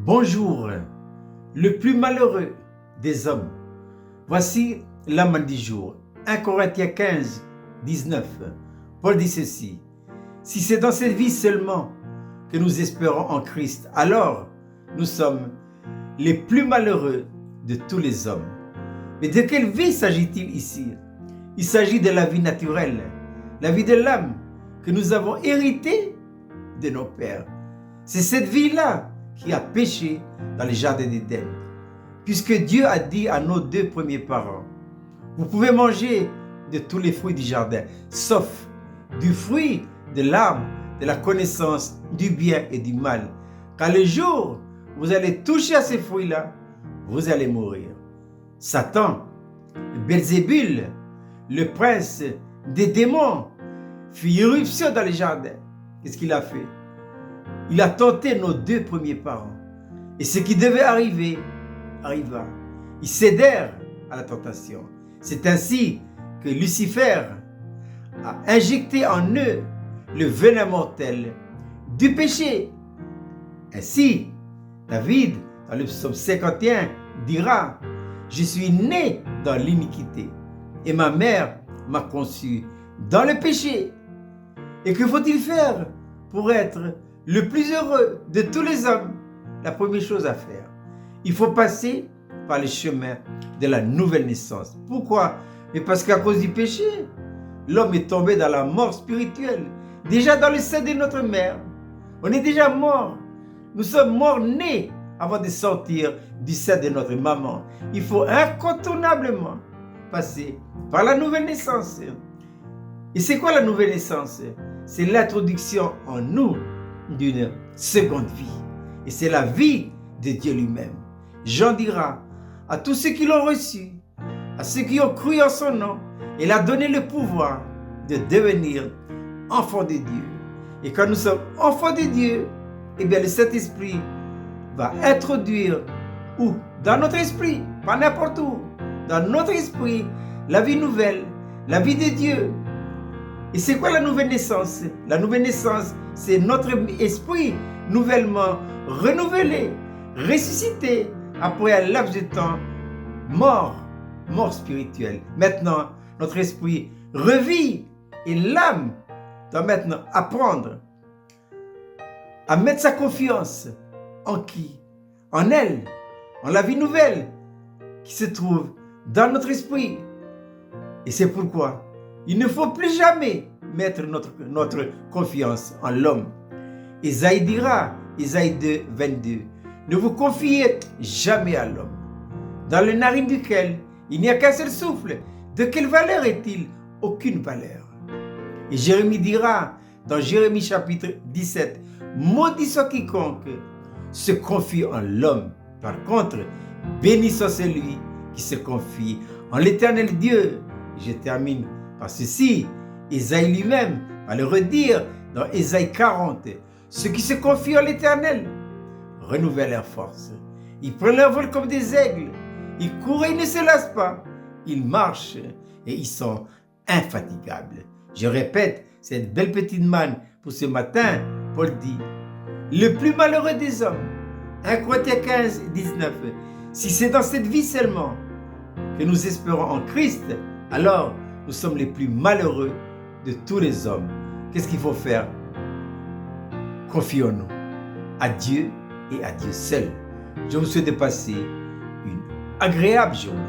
Bonjour, le plus malheureux des hommes. Voici l'âme du jour. 1 Corinthiens 15, 19. Paul dit ceci. Si c'est dans cette vie seulement que nous espérons en Christ, alors nous sommes les plus malheureux de tous les hommes. Mais de quelle vie s'agit-il ici? Il s'agit de la vie naturelle, la vie de l'âme que nous avons héritée de nos pères. C'est cette vie-là qui a péché dans le jardin d'Éden. Puisque Dieu a dit à nos deux premiers parents, vous pouvez manger de tous les fruits du jardin, sauf du fruit de l'arbre de la connaissance du bien et du mal. Car le jour où vous allez toucher à ces fruits-là, vous allez mourir. Satan, Belzébul, le prince des démons, fit irruption dans le jardin. Qu'est-ce qu'il a fait? Il a tenté nos deux premiers parents. Et ce qui devait arriver, arriva. Ils cédèrent à la tentation. C'est ainsi que Lucifer a injecté en eux le venin mortel du péché. Ainsi, David, dans le psaume 51, dira, « Je suis né dans l'iniquité et ma mère m'a conçu dans le péché. » Et que faut-il faire pour être le plus heureux de tous les hommes? La première chose à faire, il faut passer par le chemin de la nouvelle naissance. Pourquoi? Mais parce qu'à cause du péché, l'homme est tombé dans la mort spirituelle. Déjà dans le sein de notre mère, on est déjà mort. Nous sommes morts nés avant de sortir du sein de notre maman. Il faut incontournablement passer par la nouvelle naissance. Et c'est quoi la nouvelle naissance? C'est l'introduction en nous d'une seconde vie. Et c'est la vie de Dieu lui-même. Jean dira à tous ceux qui l'ont reçu, à ceux qui ont cru en son nom, il a donné le pouvoir de devenir enfants de Dieu. Et quand nous sommes enfants de Dieu, eh bien le Saint-Esprit va introduire où? Dans notre esprit, pas n'importe où. Dans notre esprit, la vie nouvelle, la vie de Dieu. Et c'est quoi la nouvelle naissance? La nouvelle naissance, c'est notre esprit nouvellement renouvelé, ressuscité après un laps de temps mort spirituelle. Maintenant, notre esprit revit et l'âme doit maintenant apprendre à mettre sa confiance en qui? En elle, en la vie nouvelle qui se trouve dans notre esprit. Et c'est pourquoi il ne faut plus jamais mettre notre confiance en l'homme. Ésaïe dira, Ésaïe 2, 22, ne vous confiez jamais à l'homme, dans le narine duquel il n'y a qu'un seul souffle. De quelle valeur est-il? Aucune valeur. Et Jérémie dira, dans Jérémie chapitre 17, maudit soit quiconque se confie en l'homme. Par contre, béni soit celui qui se confie en l'Éternel Dieu. Et je termine par ceci. Ésaïe lui-même va le redire dans Ésaïe 40. Ceux qui se confient en l'Éternel renouvellent leur force. Ils prennent leur vol comme des aigles. Ils courent et ils ne se lassent pas. Ils marchent et ils sont infatigables. Je répète cette belle petite manne pour ce matin. Paul dit, le plus malheureux des hommes. 1 Corinthiens 15, 19. Si c'est dans cette vie seulement que nous espérons en Christ, alors nous sommes les plus malheureux de tous les hommes. Qu'est-ce qu'il faut faire? Confions-nous à Dieu et à Dieu seul. Je vous souhaite de passer une agréable journée.